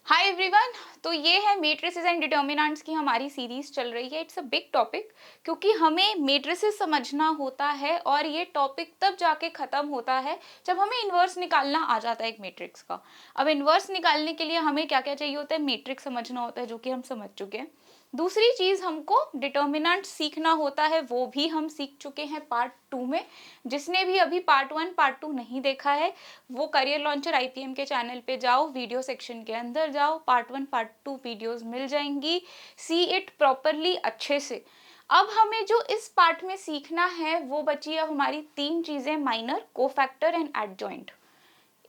Hi everyone. तो ये है मैट्रिसेस एंड डिटर्मिनेंट्स की हमारी सीरीज चल रही है। इट्स अ बिग टॉपिक क्योंकि हमें मैट्रिसेस समझना होता है और ये टॉपिक तब जाके ख़त्म होता है जब हमें इन्वर्स निकालना आ जाता है एक मैट्रिक्स का। अब इन्वर्स निकालने के लिए हमें क्या क्या चाहिए होता है, मैट्रिक्स समझना होता है जो कि हम समझ चुके हैं। दूसरी चीज़ हमको डिटर्मिनेंट सीखना होता है, वो भी हम सीख चुके हैं पार्ट 2 में। जिसने भी अभी पार्ट 1 पार्ट 2 नहीं देखा है वो करियर लॉन्चर आईपीएम के चैनल पे जाओ, वीडियो सेक्शन के अंदर जाओ, पार्ट 1 पार्ट 2 वीडियोस मिल जाएंगी। सी इट प्रॉपरली अच्छे से। अब हमें जो इस पार्ट में सीखना है वो बची अब हमारी तीन चीजें, माइनर, कोफैक्टर एंड एडजॉइंट।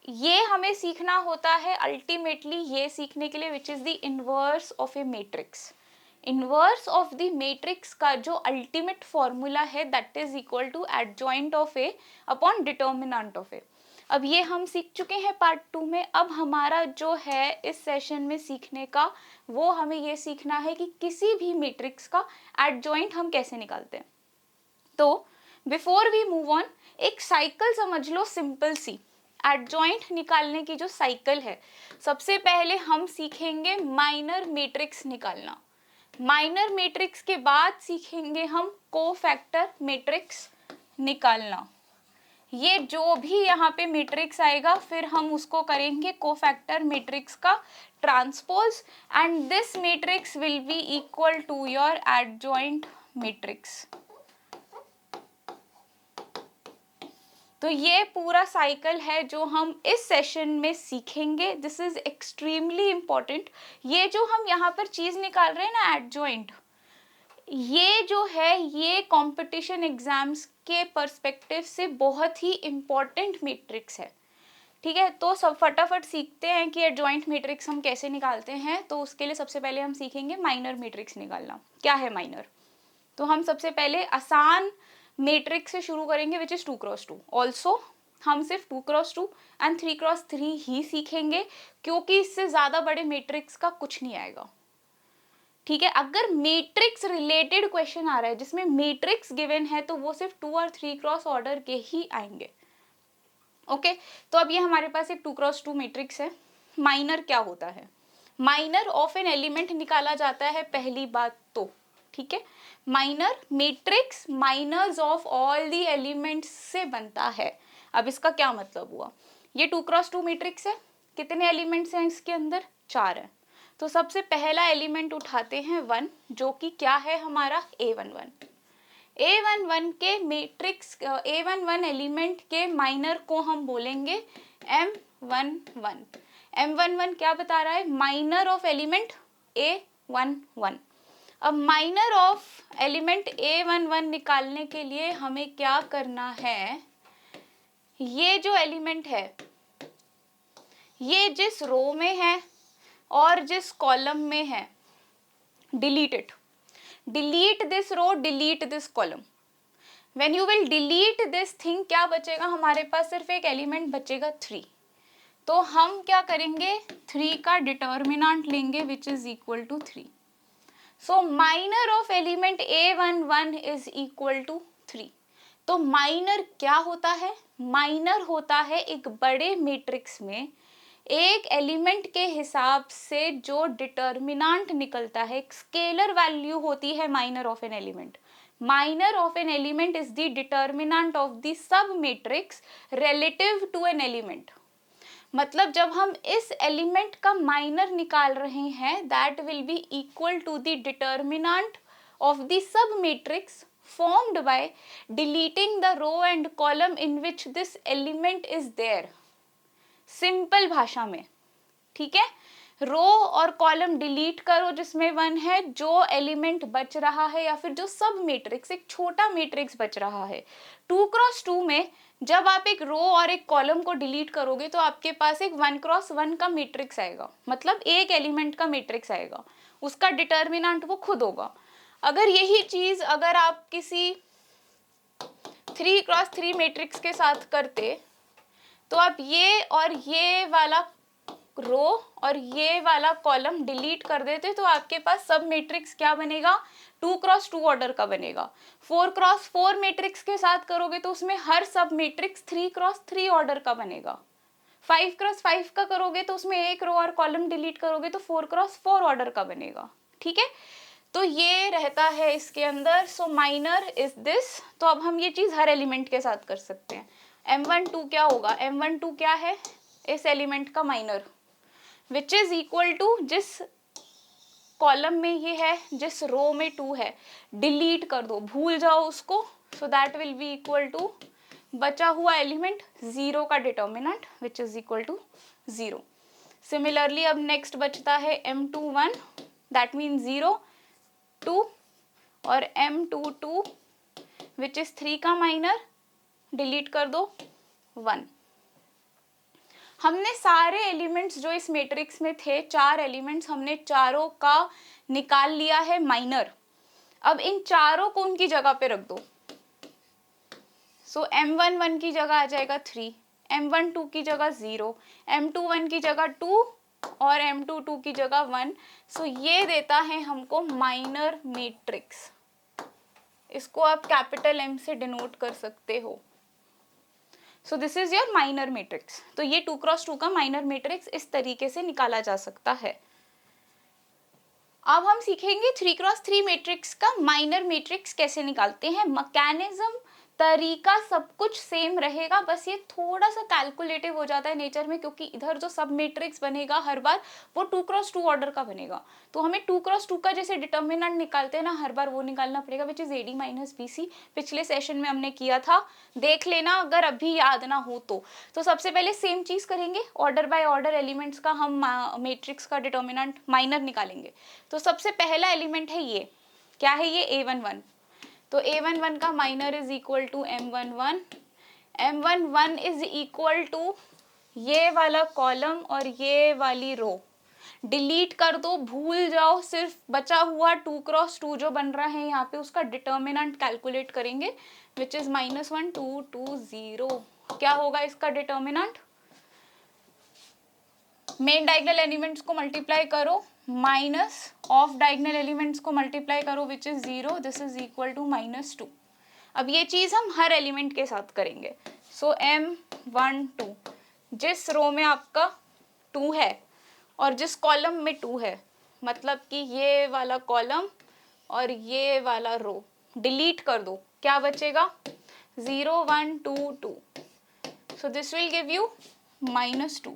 ये हमें सीखना होता है अल्टीमेटली ये सीखने के लिए which is the inverse of a matrix. Inverse of the matrix का जो अल्टीमेट फॉर्मूला है that is equal to adjoint of A upon determinant of A. अब ये हम सीख चुके हैं पार्ट 2 में। अब हमारा जो है इस सेशन में सीखने का वो हमें ये सीखना है कि किसी भी मैट्रिक्स का एडजॉइंट हम कैसे निकालते हैं। तो बिफोर वी मूव ऑन, एक साइकिल समझ लो सिंपल सी। एडजॉइंट निकालने की जो साइकिल है, सबसे पहले हम सीखेंगे माइनर मैट्रिक्स निकालना। माइनर मैट्रिक्स के बाद सीखेंगे हम कोफैक्टर मैट्रिक्स निकालना। ये जो भी यहाँ पे मैट्रिक्स आएगा फिर हम उसको करेंगे कोफैक्टर मैट्रिक्स का transpose and this matrix will be equal to your adjoint matrix. तो ये पूरा साइकिल है जो हम इस सेशन में सीखेंगे। This is extremely important. ये जो हम यहाँ पर चीज निकाल रहे हैं ना, एडजॉइंट, ये जो है ये कंपटीशन एग्जाम्स के पर्सपेक्टिव से बहुत ही इंपॉर्टेंट मैट्रिक्स है। ठीक है, तो सब फटाफट सीखते हैं कि एडजॉइंट मैट्रिक्स हम कैसे निकालते हैं। तो उसके लिए सबसे पहले हम सीखेंगे माइनर मैट्रिक्स निकालना। क्या है माइनर? तो हम सबसे पहले आसान मैट्रिक्स से शुरू करेंगे विच इज 2x2। ऑल्सो हम सिर्फ 2x2 एंड 3x3 ही सीखेंगे क्योंकि इससे ज्यादा बड़े मैट्रिक्स का कुछ नहीं आएगा। ठीक है, अगर मैट्रिक्स रिलेटेड क्वेश्चन आ रहा है जिसमें मैट्रिक्स गिवन है तो वो सिर्फ 2 और 3 क्रॉस ऑर्डर के ही आएंगे। ओके, तो अब ये हमारे पास एक 2x2 मैट्रिक्स है। माइनर क्या होता है? माइनर ऑफ एन एलिमेंट निकाला जाता है पहली बात तो। ठीक है, minor matrix minors of all the elements से बनता है। अब इसका क्या मतलब हुआ? ये 2x2 मैट्रिक्स है। कितने एलिमेंट्स हैं इसके अंदर? 4 है। तो सबसे पहला एलिमेंट उठाते हैं 1, जो कि क्या है हमारा A11। A11 के मैट्रिक्स A11 एलिमेंट के माइनर को हम बोलेंगे M11। M11 क्या बता रहा है? Minor of element A11। अब माइनर ऑफ एलिमेंट A11 निकालने के लिए हमें क्या करना है? ये जो एलिमेंट है ये जिस रो में है और जिस कॉलम में है, delete it. delete this row, delete this column. When you will delete this thing, क्या बचेगा हमारे पास? सिर्फ एक एलिमेंट बचेगा 3। तो हम क्या करेंगे? 3 का डिटर्मिनेंट लेंगे which is equal to 3। So minor of element A11 is equal to 3। तो माइनर क्या होता है? माइनर होता है एक बड़े मैट्रिक्स में एक एलिमेंट के हिसाब से जो डिटर्मिनेंट निकलता है, एक स्केलर वैल्यू होती है minor of an element. Minor of an element is the determinant of the sub matrix relative to an element. मतलब जब हम इस एलिमेंट का माइनर निकाल रहे हैं that will be equal to the determinant of the sub matrix formed by deleting the row and column in which this element is there। Simple भाषा में, ठीक है, रो और कॉलम डिलीट करो जिसमें 1 है, जो एलिमेंट बच रहा है या फिर जो सब मैट्रिक्स, एक छोटा मैट्रिक्स बच रहा है। 2x2 में जब आप एक रो और एक कॉलम को डिलीट करोगे तो आपके पास एक 1x1 का मैट्रिक्स आएगा, मतलब एक एलिमेंट का मैट्रिक्स आएगा, उसका डिटर्मिनेंट वो खुद होगा। अगर यही चीज अगर आप किसी 3x3 मैट्रिक्स के साथ करते तो आप ये और ये वाला रो और ये वाला कॉलम डिलीट कर देते तो आपके पास सब मैट्रिक्स क्या बनेगा? 2x2 ऑर्डर का बनेगा। 4x4 मैट्रिक्स के साथ करोगे तो उसमें हर सब मैट्रिक्स 3x3 ऑर्डर का बनेगा। 5x5 का करोगे तो उसमें एक रो और कॉलम डिलीट करोगे तो 4x4 ऑर्डर का बनेगा, ठीक है। तो ये रहता है इसके अंदर। सो माइनर इज दिस। तो अब हम ये चीज हर एलिमेंट के साथ कर सकते हैं। M12 क्या होगा, M12 क्या है, इस एलिमेंट का minor, which is equal to जिस कॉलम में ये है, जिस रो में 2 है, डिलीट कर दो, भूल जाओ उसको। So that will be equal to बचा हुआ एलिमेंट 0 का determinant which is equal to 0। Similarly अब नेक्स्ट बचता है M21, दैट मीन 0 2 और M22 विच इज 3 का माइनर, डिलीट कर दो 1। हमने सारे एलिमेंट्स जो इस मैट्रिक्स में थे, 4 एलिमेंट्स, हमने चारों का निकाल लिया है माइनर। अब इन चारों को उनकी जगह पे रख दो। सो M11 की जगह आ जाएगा 3, M12 की जगह 0, M21 की जगह 2 और M22 की जगह 1। सो ये देता है हमको माइनर मैट्रिक्स। इसको आप कैपिटल M से डिनोट कर सकते हो। सो this is your minor matrix. तो ये 2x2 का माइनर मैट्रिक्स इस तरीके से निकाला जा सकता है। अब हम सीखेंगे 3x3 मैट्रिक्स का माइनर मैट्रिक्स कैसे निकालते हैं। मैकेनिज्म, तरीका सब कुछ सेम रहेगा, बस ये थोड़ा सा कैलकुलेटिव हो जाता है नेचर में, क्योंकि इधर जो सब मैट्रिक्स बनेगा हर बार वो 2x2 ऑर्डर का बनेगा। तो हमें 2x2 का जैसे डिटर्मिनेंट निकालते हैं ना, हर बार वो निकालना पड़ेगा, which is AD minus BC। पिछले सेशन में हमने किया था, देख लेना अगर अभी याद ना हो तो सबसे पहले सेम चीज करेंगे, ऑर्डर बाय ऑर्डर एलिमेंट्स का हम मैट्रिक्स का डिटर्मिनेंट माइनर निकालेंगे। तो सबसे पहला एलिमेंट है ये, क्या है ये, A11। तो A11 का minor is equal to M11, M11 is equal to ये वाला कॉलम और ये वाली रो, डिलीट कर दो, भूल जाओ, सिर्फ बचा हुआ 2x2 जो बन रहा है यहाँ पे उसका डिटर्मिनेंट कैलकुलेट करेंगे, विच इज -1 2 2 0। क्या होगा इसका डिटर्मिनेंट, मेन डायगोनल एलिमेंट्स को मल्टीप्लाई करो, माइनस ऑफ डायगोनल एलिमेंट्स को मल्टीप्लाई करो, which is 0, this is equal to -2। अब ये चीज हम हर एलिमेंट के साथ करेंगे। सो M12 जिस रो में आपका 2 है और जिस कॉलम में 2 है, मतलब कि ये वाला कॉलम और ये वाला रो, डिलीट कर दो, क्या बचेगा, 0 1 2 2। So this will give you -2।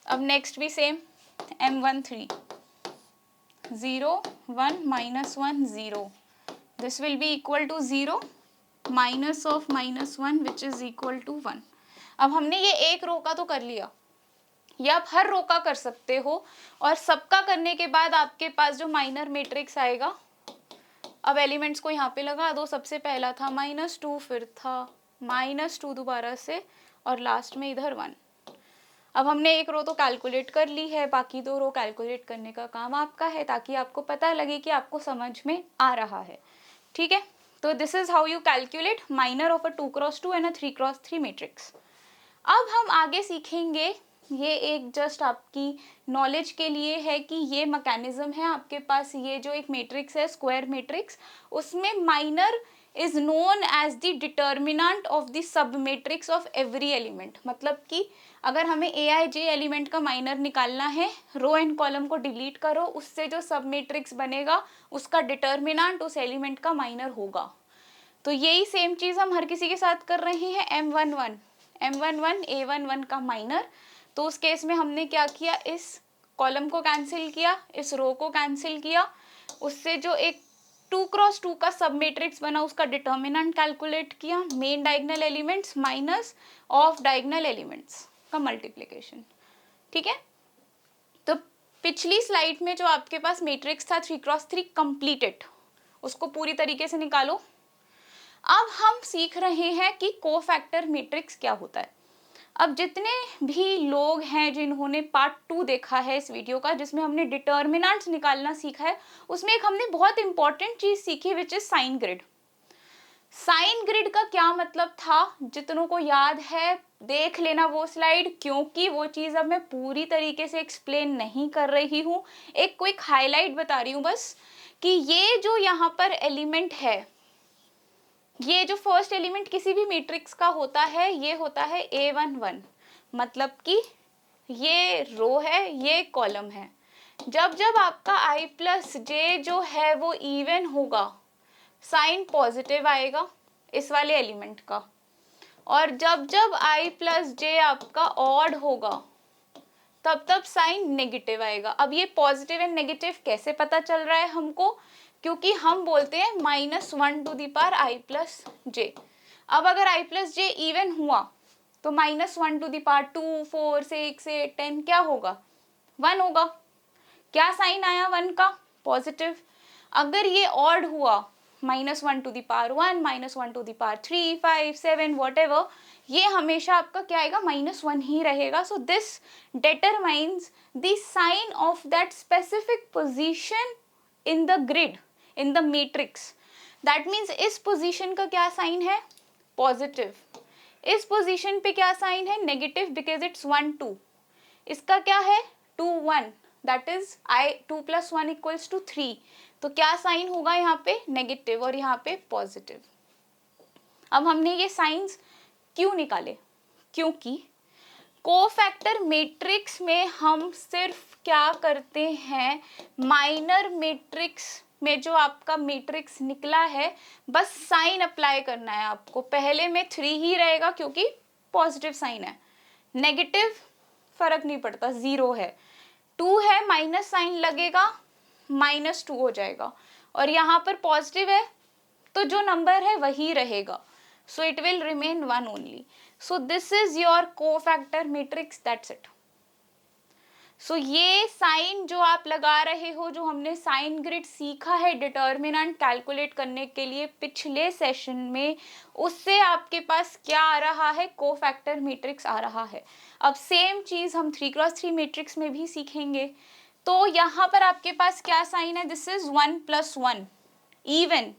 अब नेक्स्ट भी same, M13 0 1 -1 0, this will be equal to 0 minus of -1 which is equal to 1। अब हमने ये एक रो का तो कर लिया, ये आप हर रो का कर सकते हो, और सबका करने के बाद आपके पास जो माइनर मैट्रिक्स आएगा, अब एलिमेंट्स को यहाँ पे लगा दो। सबसे पहला था -2, फिर था -2 दोबारा से, और लास्ट में इधर 1। अब हमने एक रो तो कैलकुलेट कर ली है, बाकी 2 रो कैलकुलेट करने का काम आपका है, ताकि आपको पता लगे कि आपको समझ में आ रहा है, ठीक है। तो this is how you calculate minor of a 2x2 and a 3x3 matrix. अब हम आगे सीखेंगे, ये एक जस्ट आपकी नॉलेज के लिए है कि ये मैकेनिज्म है आपके पास, ये जो एक मैट्रिक्स है स्क्वायर मैट्रिक्स, उसमें minor is known as the determinant of the sub matrix of every element. मतलब कि अगर हमें AIJ एलिमेंट का माइनर निकालना है, रो एंड कॉलम को डिलीट करो, उससे जो सब मैट्रिक्स बनेगा उसका डिटर्मिनेंट उस एलिमेंट का माइनर होगा। तो यही सेम चीज हम हर किसी के साथ कर रहे हैं। M11 A11 का माइनर, तो उस केस में हमने क्या किया, इस कॉलम को कैंसिल किया, इस रो को कैंसिल किया, उससे जो एक 2x2 का सब मैट्रिक्स बना उसका डिटर्मिनेंट कैलकुलेट किया, main diagonal elements minus off diagonal elements का मल्टीप्लिकेशन, ठीक है। तो पिछली स्लाइड में जो आपके पास मैट्रिक्स था 3x3 कंप्लीटेड, उसको पूरी तरीके से निकालो। अब हम सीख रहे हैं कि कोफैक्टर मैट्रिक्स क्या होता है। अब जितने भी लोग हैं जिन्होंने पार्ट 2 देखा है इस वीडियो का, जिसमें हमने डिटर्मिनेंट्स निकालना सीखा है, उसमें एक हमने बहुत इंपॉर्टेंट चीज सीखी, which is sign grid. Sign grid का क्या मतलब था, जितनों को याद है देख लेना वो स्लाइड, क्योंकि वो चीज अब मैं पूरी तरीके से एक्सप्लेन नहीं कर रही हूँ, एक क्विक हाईलाइट बता रही हूँ बस, कि ये जो यहाँ पर एलिमेंट है, ये जो फर्स्ट एलिमेंट किसी भी मैट्रिक्स का होता है, ये होता है A11, मतलब कि ये रो है, ये कॉलम है। जब जब आपका i प्लस जे जो है वो इवन होगा, साइन पॉजिटिव आएगा इस वाले एलिमेंट का, और जब जब i प्लस जे आपका ऑड होगा तब तब साइन नेगेटिव आएगा। अब ये पॉजिटिव एंड नेगेटिव कैसे पता चल रहा है हमको, क्योंकि हम बोलते हैं -1 to the power i plus J. अब अगर i प्लस जे इवन हुआ तो -1 टू द पावर 2, 4, 6, 8, 10 क्या होगा, 1 होगा। क्या साइन आया 1 का, पॉजिटिव। अगर ये ऑड हुआ -1 to the power 1, -1 to the power 3, 5, 7 whatever, ये हमेशा आपका क्या आएगा, -1 ही रहेगा। So this determines the sign of that specific position in the grid, in the matrix. That means इस पोजीशन का क्या साइन है, पॉजिटिव। इस पोजीशन पे क्या साइन है, नेगेटिव, बिकॉज इट्स 1, 2। इसका क्या है, 2, 1, दैट इज 2 + 1 = 3। तो क्या साइन होगा यहाँ पे, नेगेटिव, और यहाँ पे पॉजिटिव। अब हमने ये साइंस क्यों निकाले, क्योंकि कोफैक्टर मैट्रिक्स में हम सिर्फ क्या करते हैं, माइनर मैट्रिक्स में जो आपका मैट्रिक्स निकला है बस साइन अप्लाई करना है आपको। पहले में 3 ही रहेगा क्योंकि पॉजिटिव साइन है, नेगेटिव फर्क नहीं पड़ता, 0 है। 2 है, माइनस साइन लगेगा, -2 हो जाएगा, और यहाँ पर पॉजिटिव है तो जो नंबर है वही रहेगा, so it will remain 1 only. So this is your cofactor matrix, that's it. So ये साइन जो आप लगा रहे हो, जो हमने साइन ग्रिड सीखा है डिटर्मिनेंट कैलकुलेट करने के लिए पिछले सेशन में, उससे आपके पास क्या आ रहा है, कोफैक्टर मैट्रिक्स आ रहा है। अब सेम चीज हम 3x3 मैट्रिक्स में भी सीखेंगे। तो यहाँ पर आपके पास क्या साइन है, दिस इज 1 + 1 इवन,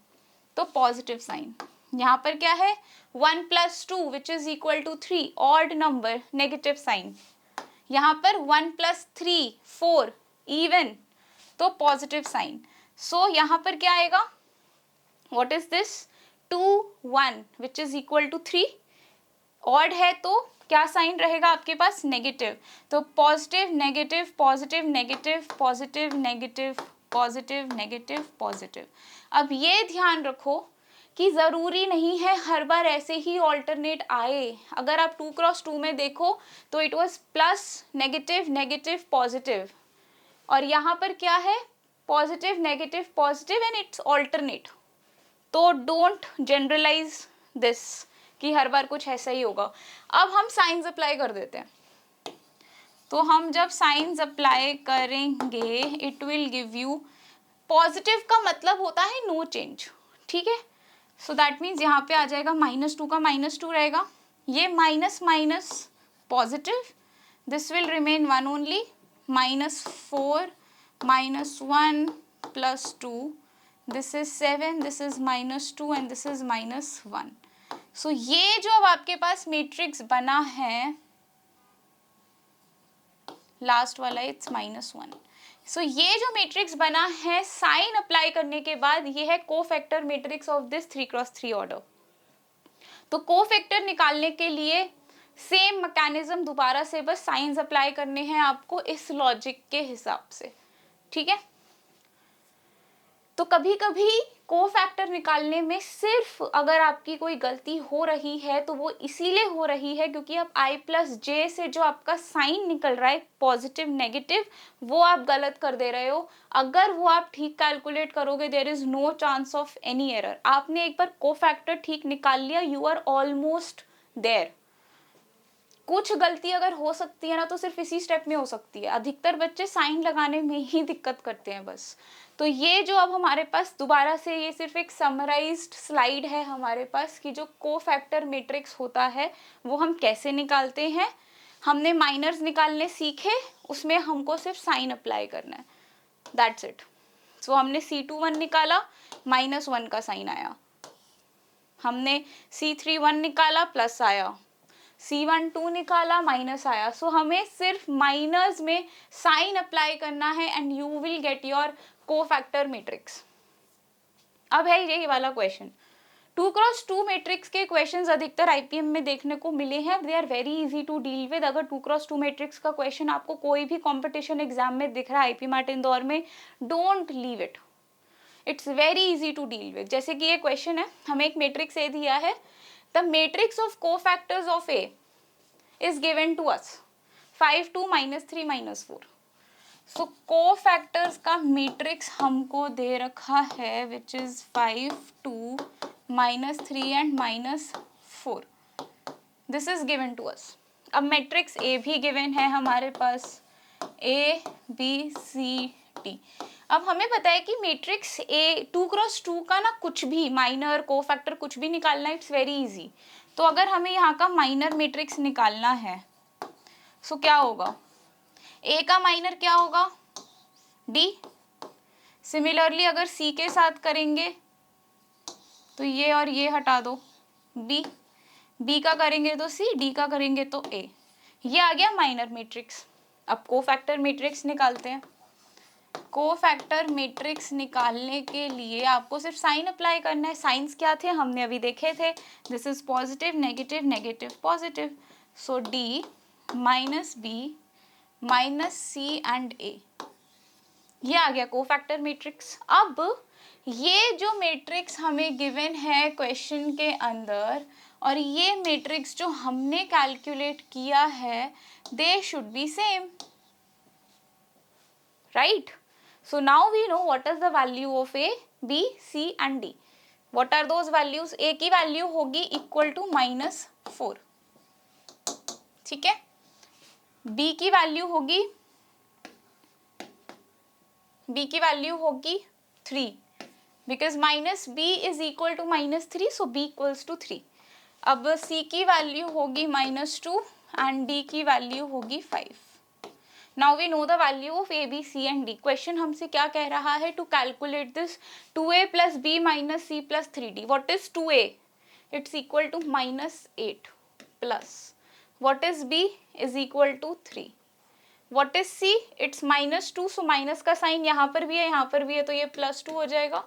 तो पॉजिटिव साइन। यहाँ पर क्या है, 1 + 2 which is equal to 3, odd number, negative sign. यहाँ पर 1 + 3, 4 इवन, तो पॉजिटिव साइन। सो यहाँ पर क्या आएगा, what is this, 2, 1 which is equal to 3, odd है तो क्या साइन रहेगा आपके पास, नेगेटिव। तो positive negative positive negative positive negative positive negative positive. अब ये ध्यान रखो कि ज़रूरी नहीं है हर बार ऐसे ही ऑल्टरनेट आए। अगर आप 2x2 में देखो तो it was plus negative negative positive, और यहाँ पर क्या है, positive negative positive and it's alternate. तो डोंट जनरलाइज दिस कि हर बार कुछ ऐसा ही होगा। अब हम साइंस अप्लाई कर देते हैं। तो हम जब साइंस अप्लाई करेंगे it will give you, positive का मतलब होता है नो चेंज, ठीक है। सो दैट मीन्स यहाँ पे आ जाएगा -2 का -2 रहेगा, ये minus minus positive, this will remain 1 only, -4 -1 + 2, this is 7, this is -2 and this is -1। सो ये जो अब आपके पास मैट्रिक्स बना है, लास्ट वाला इट्स -1। सो ये जो मैट्रिक्स बना है साइन अप्लाई करने के बाद, ये है cofactor matrix of this 3x3 order. तो कोफैक्टर निकालने के लिए सेम मैकेनिज्म दोबारा से बस साइंस अप्लाई करने हैं आपको इस लॉजिक के हिसाब से, ठीक है। तो कभी कभी कोफैक्टर निकालने में सिर्फ अगर आपकी कोई गलती हो रही है तो वो इसीलिए हो रही है क्योंकि आप i + j से जो आपका साइन निकल रहा है पॉजिटिव नेगेटिव, वो आप गलत कर दे रहे हो। अगर वो आप ठीक कैलकुलेट करोगे there is no chance of any error. आपने एक बार कोफैक्टर ठीक निकाल लिया, यू आर ऑलमोस्ट देयर। कुछ गलती अगर हो सकती है ना तो सिर्फ इसी स्टेप में हो सकती है, अधिकतर बच्चे साइन लगाने में ही दिक्कत करते हैं बस। तो ये जो अब हमारे पास दोबारा से, ये सिर्फ एक समराइज्ड स्लाइड है हमारे पास कि जो कोफैक्टर मैट्रिक्स होता है वो हम कैसे निकालते हैं। हमने माइनर्स निकालने सीखे, उसमें हमको सिर्फ साइन अप्लाई करना है, दैट्स इट। सो हमने C21 निकाला, -1 का साइन आया, हमने C31 निकाला, प्लस आया, C12 निकाला, माइनस आया। सो हमें सिर्फ माइनस में साइन अप्लाई करना है and you will get your cofactor matrix. अब है ये वाला क्वेश्चन, 2x2 मैट्रिक्स के क्वेश्चंस अधिकतर आईपीएम में देखने को मिले हैं. They are very easy to deal with. अगर 2x2 मैट्रिक्स का क्वेश्चन आपको कोई भी कंपटीशन एग्जाम में दिख रहा है आईपी मार्ट इंदौर में, don't leave it. It's very easy to deal with. जैसे कि ये क्वेश्चन है, हमें एक मैट्रिक्स ए दिया है. The matrix of cofactors of A is given to us 5 2 -3 -4. So cofactors का मैट्रिक्स हमको दे रखा है which is 5 2 -3 and -4. This is given to us. अब मैट्रिक्स ए भी गिवन है हमारे पास, ए बी सी डी. अब हमें पता है कि मैट्रिक्स ए 2x2 का ना कुछ भी माइनर कोफैक्टर कुछ भी निकालना, इट्स वेरी इजी. तो अगर हमें यहाँ का माइनर मैट्रिक्स निकालना है सो क्या होगा, ए का माइनर क्या होगा, डी. सिमिलरली अगर सी के साथ करेंगे तो ये और ये हटा दो, बी. बी का करेंगे तो सी, डी का करेंगे तो ए. ये आ गया माइनर मैट्रिक्स. अब कोफैक्टर मैट्रिक्स निकालते हैं. कोफैक्टर मैट्रिक्स निकालने के लिए आपको सिर्फ साइन अप्लाई करना है. साइंस क्या थे हमने अभी देखे थे. This is positive negative negative positive. So D minus B minus C and A. ये आ गया कोफैक्टर मैट्रिक्स. अब ये जो मैट्रिक्स हमें गिवन है क्वेश्चन के अंदर और ये मैट्रिक्स जो हमने कैलकुलेट किया है, they should be same, right? So now we know what is the value of A, B, C and D. What are those values? A की वैल्यू होगी इक्वल टू -4. ठीक है. B की वैल्यू होगी 3 because -B is equal to -3, so B equals to 3. अब C की value होगी -2 and D की वैल्यू होगी 5. Now we know the value of A, B, C and D. Question हमसे क्या कह रहा है? To calculate this 2A plus B minus C plus 3D. What is 2A? It's equal to -8 plus. What is B? Is equal to 3. What is C? It's -2. So minus का sign यहाँ पर भी है, यहाँ पर भी है, तो ये +2 हो जाएगा.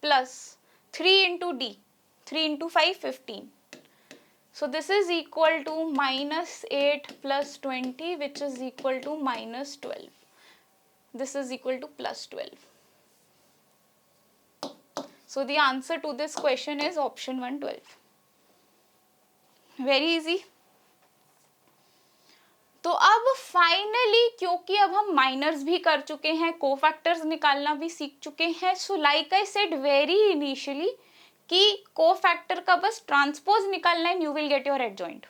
Plus 3 into D. 3 into 5, 15. So this is equal to -8 plus 20, which is equal to -12. This is equal to +12. So the answer to this question is option 1, 12. Very easy. तो अब फाइनली क्योंकि अब हम माइनर्स भी कर चुके हैं, कोफैक्टर्स निकालना भी सीख चुके हैं, so like I said very initially कि कोफैक्टर का बस ट्रांसपोज निकालना है, you will get your adjoint.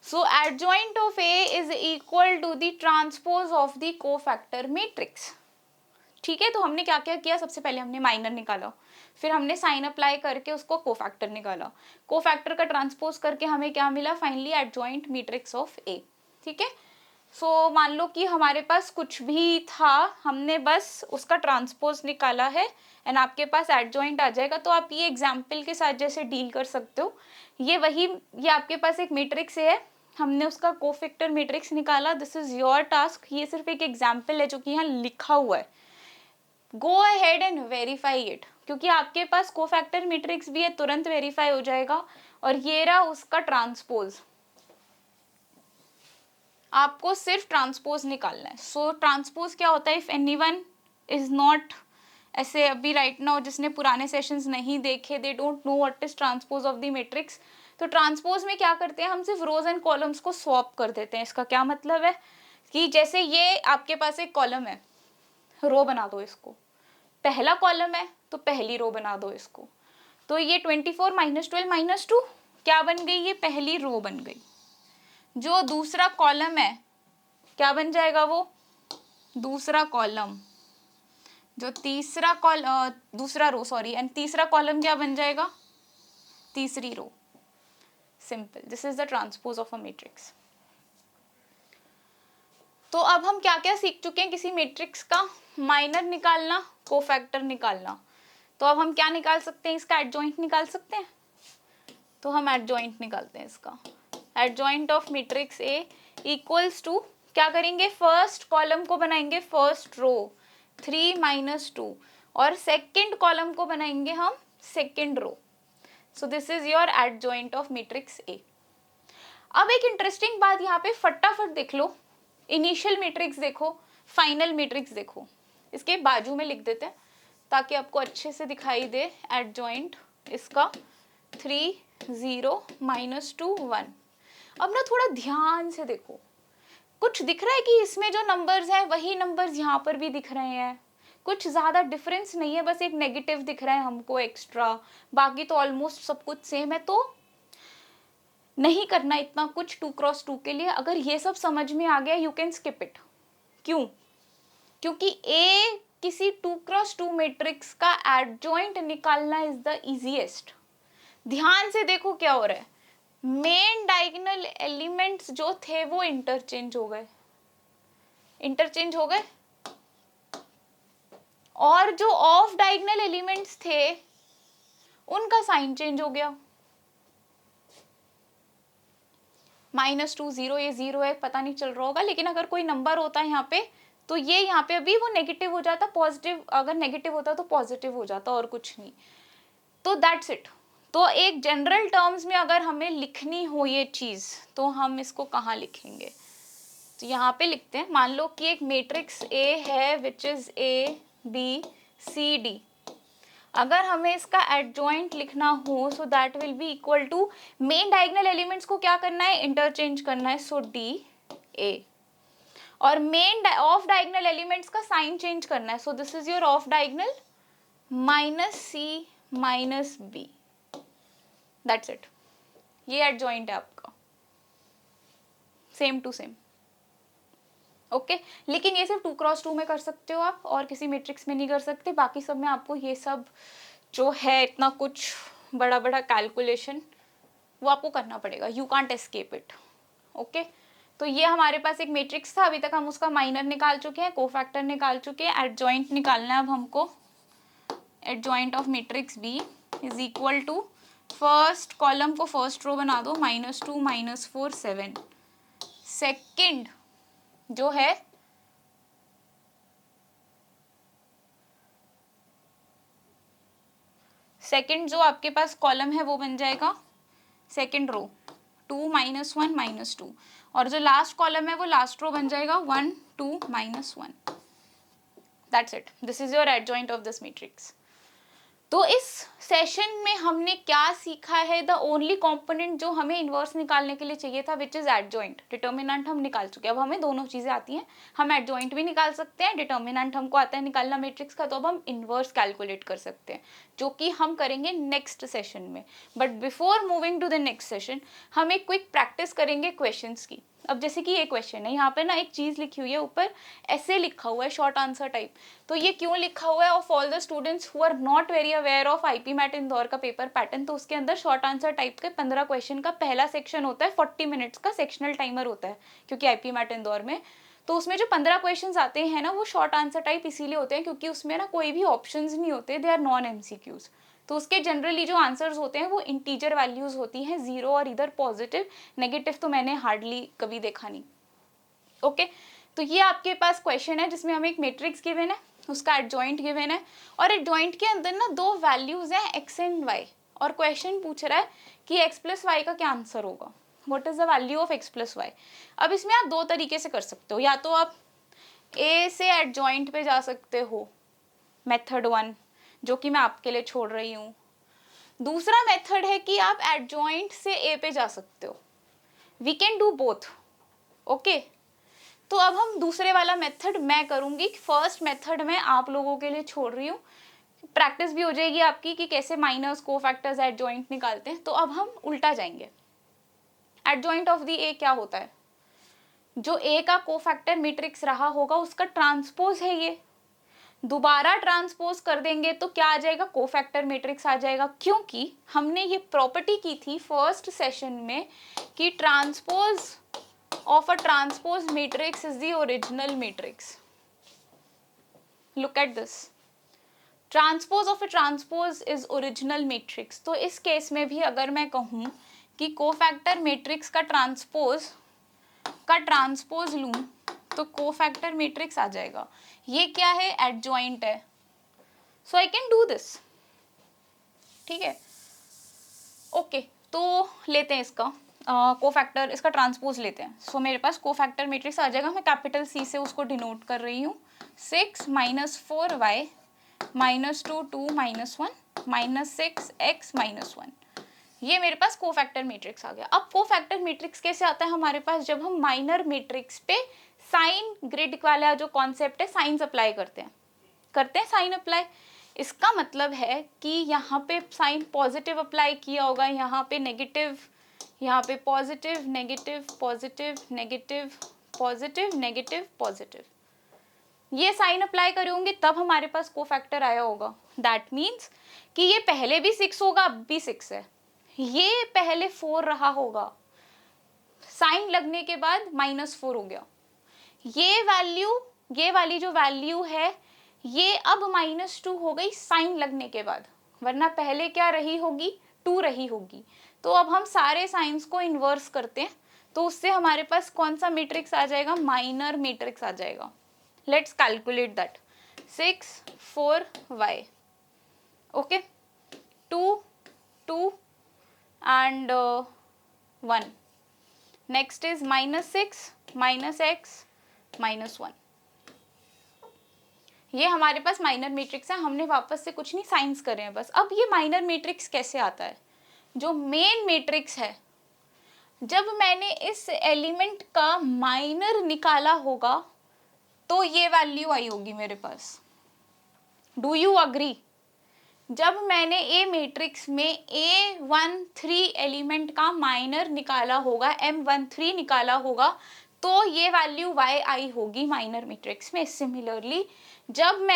So adjoint of A is equal to the transpose of the cofactor matrix. ठीक है. तो हमने क्या क्या किया, सबसे पहले हमने माइनर निकाला, फिर हमने साइन अप्लाई करके उसको कोफैक्टर निकाला, कोफैक्टर का ट्रांसपोज करके हमें क्या मिला, फाइनली एडजॉइंट मैट्रिक्स ऑफ ए. ठीक है. सो मान लो कि हमारे पास कुछ भी था, हमने बस उसका ट्रांसपोज निकाला है एंड आपके पास एडजॉइंट आ जाएगा. तो आप ये एग्जाम्पल के साथ जैसे डील कर सकते हो, ये आपके पास एक मैट्रिक्स है, हमने उसका कोफैक्टर मैट्रिक्स निकाला. This is your task. ये सिर्फ एक एग्जाम्पल है जो कि यहाँ लिखा हुआ है. Go ahead and verify it, क्योंकि आपके पास कोफैक्टर मैट्रिक्स भी है, तुरंत वेरीफाई हो जाएगा. और ये रहा उसका ट्रांसपोज. आपको सिर्फ ट्रांसपोज निकालना है. सो ट्रांसपोज क्या होता है, इफ एनीवन इज नॉट, ऐसे अभी राइट नाउ जिसने पुराने सेशंस नहीं देखे, they don't know what is transpose of the matrix. तो ट्रांसपोज में क्या करते हैं, हम सिर्फ रोज एंड कॉलम्स को स्वैप कर देते हैं. इसका क्या मतलब है कि जैसे ये आपके पास एक कॉलम है, रो बना दो इसको, पहला कॉलम है तो पहली रो बना दो इसको. तो ये 24 -12 -2 क्या बन गई, ये पहली रो बन गई. जो दूसरा कॉलम है क्या बन जाएगा, वो दूसरा कॉलम. जो तीसरा दूसरा रो सॉरी, एंड तीसरा कॉलम क्या बन जाएगा, तीसरी row. Simple. This is the transpose of a matrix. तो अब हम क्या क्या सीख चुके हैं किसी मैट्रिक्स का, माइनर निकालना, कोफैक्टर निकालना. तो अब हम क्या निकाल सकते हैं, इसका एडजॉइंट निकाल सकते हैं. तो हम एडजॉइंट निकालते हैं इसका. Adjoint of matrix A equals to, क्या करेंगे, फर्स्ट कॉलम को बनाएंगे फर्स्ट रो 3 - 2 और सेकंड कॉलम को बनाएंगे हम second row. So this is your adjoint of matrix A. अब एक इंटरेस्टिंग बात यहाँ पे फटाफट देख लो, इनिशियल मैट्रिक्स देखो, फाइनल मैट्रिक्स देखो, इसके बाजू में लिख देते हैं ताकि आपको अच्छे से दिखाई दे। एडजॉइंट इसका 3 0 -2 1। अब ना थोड़ा ध्यान से देखो, कुछ दिख रहा है कि इसमें जो नंबर्स हैं वही नंबर्स यहाँ पर भी दिख रहे हैं, कुछ ज़्यादा डिफरेंस नहीं है, बस एक नेगेटिव दिख रहा है हमको एक्स्ट्रा, बाकी तो ऑलमोस्ट सब कुछ सेम है। तो नहीं करना इतना कुछ 2x2 के लिए। अगर ये सब समझ में आ गया यू कैन स्किप इट। क्यों? क्योंकि ए किसी 2x2 मैट्रिक्स का एडजॉइंट निकालना इज द इजीएस्ट। ध्यान से देखो क्या हो रहा है, मेन डायगोनल एलिमेंट्स जो थे वो इंटरचेंज हो गए, इंटरचेंज हो गए, और जो ऑफ डायगोनल एलिमेंट्स थे उनका साइन चेंज हो गया। -2 0, ये 0 है, पता नहीं चल रहा होगा, लेकिन अगर कोई नंबर होता है यहाँ पे तो ये यहाँ पे अभी वो नेगेटिव हो जाता, पॉजिटिव, अगर नेगेटिव होता तो पॉजिटिव हो जाता, और कुछ नहीं। तो दैट्स इट। तो एक जनरल टर्म्स में अगर हमें लिखनी हो ये चीज तो हम इसको कहाँ लिखेंगे? तो यहाँ पे लिखते हैं, मान लो कि एक मैट्रिक्स ए है विच इज ABCD। अगर हमें इसका एडजॉइंट लिखना हो so that will be equal to, main diagonal elements को क्या करना है? इंटरचेंज करना है, सो DA, और मेन ऑफ डायगोनल एलिमेंट्स का साइन चेंज करना है, so this is your off diagonal -C -B। That's it, ये एडजॉइंट है आपका, सेम टू सेम। ओके लेकिन ये सिर्फ 2x2 में कर सकते हो आप, और किसी मैट्रिक्स में नहीं कर सकते। बाकी सब में आपको ये सब जो है इतना कुछ बड़ा बड़ा कैलकुलेशन वो आपको करना पड़ेगा, you can't escape it. Okay तो ये हमारे पास एक मैट्रिक्स था, अभी तक हम उसका माइनर निकाल चुके हैं, कोफैक्टर निकाल चुके हैं, एडजॉइंट निकालना है अब हमको। Adjoint of matrix B is equal to, first column को फर्स्ट रो बना दो, -2 -4 7। सेकेंड जो है सेकेंड जो आपके पास कॉलम है वो बन जाएगा सेकेंड रो 2 -1 -2, और जो लास्ट कॉलम है वो लास्ट रो बन जाएगा 1 2 -1। That's it, this is your adjoint of this matrix. तो इस सेशन में हमने क्या सीखा है? द ओनली कंपोनेंट जो हमें इन्वर्स निकालने के लिए चाहिए था विच इज एडजॉइंट। डिटर्मिनेंट हम निकाल चुके हैं, अब हमें दोनों चीजें आती हैं, हम एडजॉइंट भी निकाल सकते हैं, डिटर्मिनेंट हमको आता है निकालना मैट्रिक्स का, तो अब हम इन्वर्स कैलकुलेट कर सकते हैं, जो कि हम करेंगे नेक्स्ट सेशन में। But before moving to the next session हम एक क्विक प्रैक्टिस करेंगे क्वेश्चंस की। अब जैसे कि ये क्वेश्चन है, यहाँ पे ना एक चीज लिखी हुई है, ऊपर ऐसे लिखा हुआ है शॉर्ट आंसर टाइप। तो ये क्यों लिखा हुआ है? Of all the students who are not very aware of IPMAT Indore का पेपर पैटर्न, तो उसके अंदर शॉर्ट आंसर टाइप के 15 क्वेश्चन का पहला सेक्शन होता है, 40 मिनट्स का सेक्शनल टाइमर होता है क्योंकि आईपी मैट इंदौर में। तो उसमें जो 15 क्वेश्चन आते हैं ना वो शॉर्ट आंसर टाइप इसीलिए होते हैं क्योंकि उसमें ना कोई भी ऑप्शंस नहीं होते, दे आर नॉन MCQs। तो उसके जनरली जो आंसर्स होते हैं वो इंटीजर वैल्यूज होती हैं, 0 और इधर पॉजिटिव, नेगेटिव तो मैंने हार्डली कभी देखा नहीं। ओके तो ये आपके पास क्वेश्चन है जिसमें हमें एक मैट्रिक्स गिवन है, उसका एडजॉइंट गिवन है, और एडजॉइंट के अंदर ना दो वैल्यूज हैं x एंड y, और क्वेश्चन पूछ रहा है कि x + y का क्या आंसर होगा, what is the value of x + y। अब इसमें आप दो तरीके से कर सकते हो, या तो आप a से एडजॉइंट पे जा सकते हो, मेथड 1 जो कि मैं आपके लिए छोड़ रही हूँ। दूसरा मेथड है कि आप एडजॉइंट से a पे जा सकते हो, we can do both. Okay तो अब हम दूसरे वाला मेथड मैं करूंगी, फर्स्ट मेथड मैं आप लोगों के लिए छोड़ रही हूँ, प्रैक्टिस भी हो जाएगी आपकी कि कैसे माइनर्स कोफैक्टर्स एडजॉइंट निकालते हैं। तो अब हम उल्टा जाएंगे, एडजॉइंट ऑफ द ए क्या होता है? जो ए का कोफैक्टर मैट्रिक्स रहा होगा उसका ट्रांसपोज है ये, दोबारा ट्रांसपोज कर देंगे तो क्या आ जाएगा? कोफैक्टर मैट्रिक्स आ जाएगा, क्योंकि हमने ये प्रॉपर्टी की थी फर्स्ट सेशन में कि transpose of a transpose matrix is the original matrix. Look at this, transpose of a transpose is original matrix। तो इस केस में भी अगर मैं कहूँ कि कोफैक्टर मैट्रिक्स का ट्रांसपोज लूँ तो कोफैक्टर मैट्रिक्स आ जाएगा। ये क्या है? एडजॉइंट है, सो आई कैन डू दिस। ठीक है, ओके तो लेते हैं इसका कोफैक्टर, इसका ट्रांसपोज लेते हैं. सो मेरे पास कोफैक्टर मैट्रिक्स आ जाएगा. मैं कैपिटल सी से उसको डिनोट कर रही हूँ. 6 minus 4y minus 2 2 minus 1 minus 6x minus 1. ये मेरे पास कोफैक्टर मैट्रिक्स आ गया. अब कोफैक्टर मैट्रिक्स कैसे आता है हमारे पास? जब हम माइनर मैट्रिक्स पे साइन ग्रिड वाला जो कॉन्सेप्ट है साइंस अप्लाई करते हैं साइन अप्लाई. इसका मतलब है कि यहाँ पे साइन पॉजिटिव अप्लाई किया होगा, यहाँ पे नेगेटिव, यहाँ पे positive negative positive negative positive negative positive, ये साइन अप्लाई करे होंगे तब हमारे पास कोफैक्टर आया होगा. दैट मीन्स कि ये पहले भी 6 होगा, अब भी 6 है. ये पहले 4 रहा होगा, साइन लगने के बाद -4 हो गया. ये वैल्यू, ये वाली जो वैल्यू है ये अब -2 हो गई साइन लगने के बाद, वरना पहले क्या रही होगी? 2 रही होगी. तो अब हम सारे साइंस को इन्वर्स करते हैं तो उससे हमारे पास कौन सा मैट्रिक्स आ जाएगा? माइनर मैट्रिक्स आ जाएगा. Let's calculate that. 6 4y, okay, 2 2 and 1. Next is -6 -x -1. ये हमारे पास माइनर मैट्रिक्स है. हमने वापस से कुछ नहीं साइंस करे हैं बस. अब ये माइनर मैट्रिक्स कैसे आता है? जो मेन मैट्रिक्स है, जब मैंने इस एलिमेंट का माइनर निकाला होगा तो ये वैल्यू आई होगी मेरे पास. Do you agree? जब मैंने ए मैट्रिक्स में A13 एलिमेंट का माइनर निकाला होगा, M13 निकाला होगा, तो ये वैल्यू y आई होगी माइनर मैट्रिक्स में. सिमिलरली जब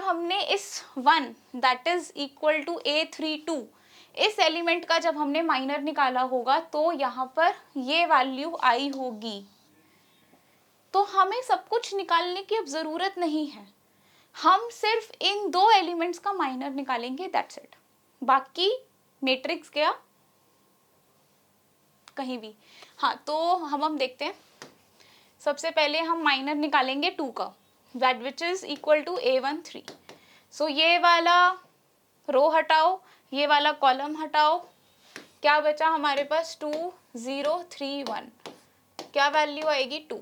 हमने इस 1 that is equal to A32 इस एलिमेंट का जब हमने माइनर निकाला होगा तो यहाँ पर ये वैल्यू आई होगी. तो हमें सब कुछ निकालने की अब जरूरत नहीं है, हम सिर्फ इन 2 एलिमेंट्स का माइनर निकालेंगे, दैट्स इट. बाकी मैट्रिक्स गया कहीं भी. हाँ, तो हम देखते हैं. सबसे पहले हम माइनर निकालेंगे 2 का, that which is equal to A13. So ये वाला रो हटाओ, ये वाला कॉलम हटाओ, क्या बचा हमारे पास? 2 0 3 1. क्या वैल्यू आएगी? 2.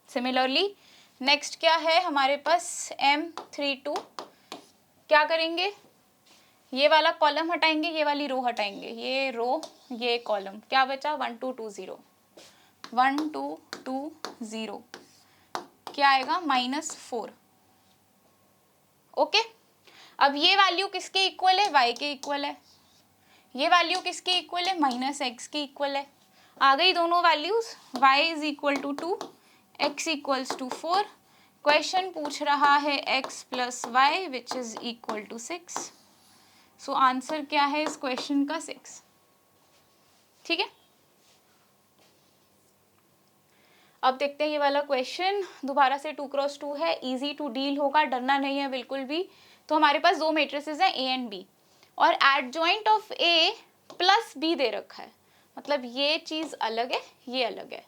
सिमिलरली नेक्स्ट क्या है हमारे पास? M32. क्या करेंगे? ये वाला कॉलम हटाएंगे, ये वाली रो हटाएंगे, ये रो ये कॉलम, क्या बचा? 1 2 2 0 1 2 2 0. क्या आएगा? -4. ओके. अब ये वैल्यू किसके इक्वल है? y के इक्वल है. ये वैल्यू किसके इक्वल है? -x के इक्वल है. आ गई दोनों values. y is equal to 2, x equals to 4. Question पूछ रहा है x plus y which is equal to 6. So answer क्या है इस क्वेश्चन का? 6. ठीक है. अब देखते हैं ये वाला क्वेश्चन. दोबारा से 2x2 है, इजी टू डील होगा, डरना नहीं है बिल्कुल भी. तो हमारे पास 2 मैट्रिसेस हैं A एंड B और adjoint of A plus B दे रखा है. मतलब ये चीज अलग है, ये अलग है,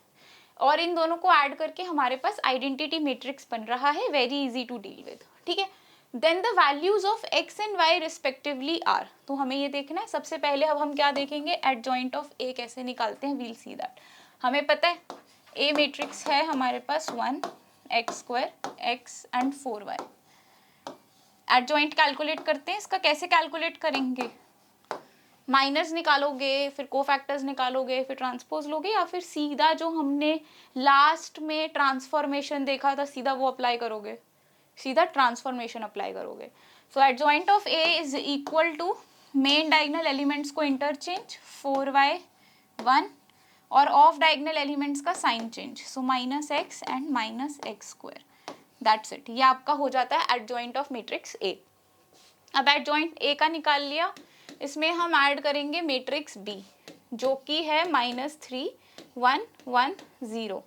और इन दोनों को ऐड करके हमारे पास आइडेंटिटी मैट्रिक्स बन रहा है. Very easy to deal with. ठीक है. Then the values of x and y respectively are. तो हमें ये देखना है. सबसे पहले अब हम क्या देखेंगे? एडजॉइंट ऑफ A कैसे निकालते हैं. We'll see that. हमें पता है A मैट्रिक्स है हमारे पास 1 x² x and 4y. Adjoint calculate करते हैं. इसका कैसे कैलकुलेट करेंगे? माइनर्स निकालोगे, फिर कोफैक्टर्स निकालोगे, फिर ट्रांसपोज लोगे, या फिर सीधा जो हमने लास्ट में ट्रांसफॉर्मेशन देखा था सीधा वो अप्लाई करोगे? सीधा ट्रांसफॉर्मेशन अप्लाई करोगे. So adjoint of A is equal to main diagonal elements को इंटरचेंज 4y 1 और ऑफ डायगोनल एलिमेंट्स का sign change. So -x and -x². That's it. ये आपका हो जाता है एडजॉइंट ऑफ मैट्रिक्स A. अब एडजॉइंट A का निकाल लिया. इसमें हम ऐड करेंगे मैट्रिक्स B जो कि है -3 1 1 0.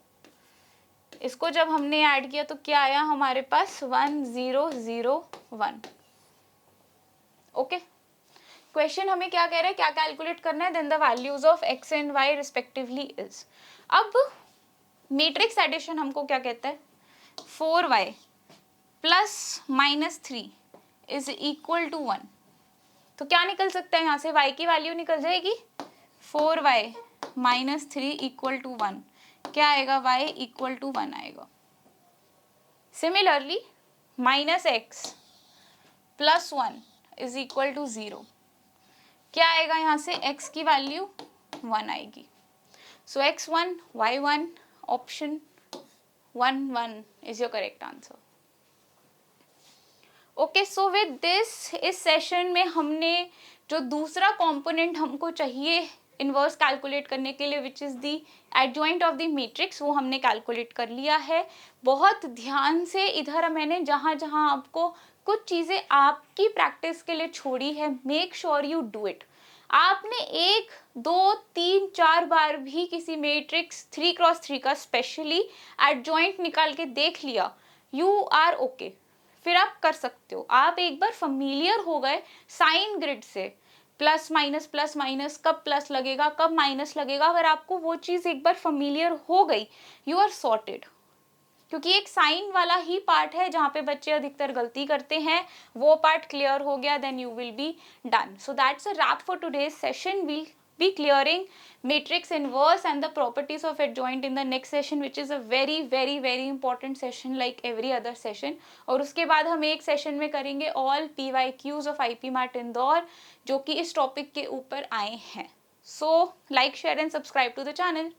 इसको जब हमने ऐड किया तो क्या आया हमारे पास? 1 0 0 1. ओके. क्वेश्चन हमें क्या कह रहा है? क्या कैलकुलेट करना है? Then the values of x and y respectively is. अब मैट्रिक्स एडिशन हमको क्या कहता है? 4y plus -3 is equal to 1. तो क्या निकल सकता है यहाँ से, y की वैल्यू निकल जाएगी 4y माइनस 3 इक्वल टू 1। क्या आएगा, y इक्वल टू 1 आएगा। Similarly minus x plus 1 is equal to 0। क्या आएगा यहाँ से, x की वैल्यू 1 आएगी। सो x1 y1 option 1 is your correct answer. Okay, so with this इस सेशन में हमने जो दूसरा कंपोनेंट हमको चाहिए इनवर्स कैलकुलेट करने के लिए, which is the adjoint of the matrix, वो हमने कैलकुलेट कर लिया है। बहुत ध्यान से इधर मैंने जहाँ जहाँ आपको कुछ चीज़ें आपकी प्रैक्टिस के लिए छोड़ी है, make sure you do it. आपने 1 2 3 4 बार भी किसी मैट्रिक्स 3x3 का स्पेशली एडजॉइंट निकाल के देख लिया, यू आर ओके, फिर आप कर सकते हो। आप एक बार फैमिलियर हो गए साइन ग्रिड से, प्लस माइनस कब प्लस लगेगा कब माइनस लगेगा, अगर आपको वो चीज़ एक बार फैमिलियर हो गई, यू आर सॉर्टेड। क्योंकि एक साइन वाला ही पार्ट है जहाँ पे बच्चे अधिकतर गलती करते हैं, वो पार्ट क्लियर हो गया, then you will be done. So that's a wrap for today's session. We'll be clearing matrix inverse and the properties of adjoint in the next session, which is a very important session like every other session। और उसके बाद हम एक session में करेंगे all PYQs of IP Mart Indore, जो कि इस टॉपिक के ऊपर आए हैं। So like, share and subscribe to the channel।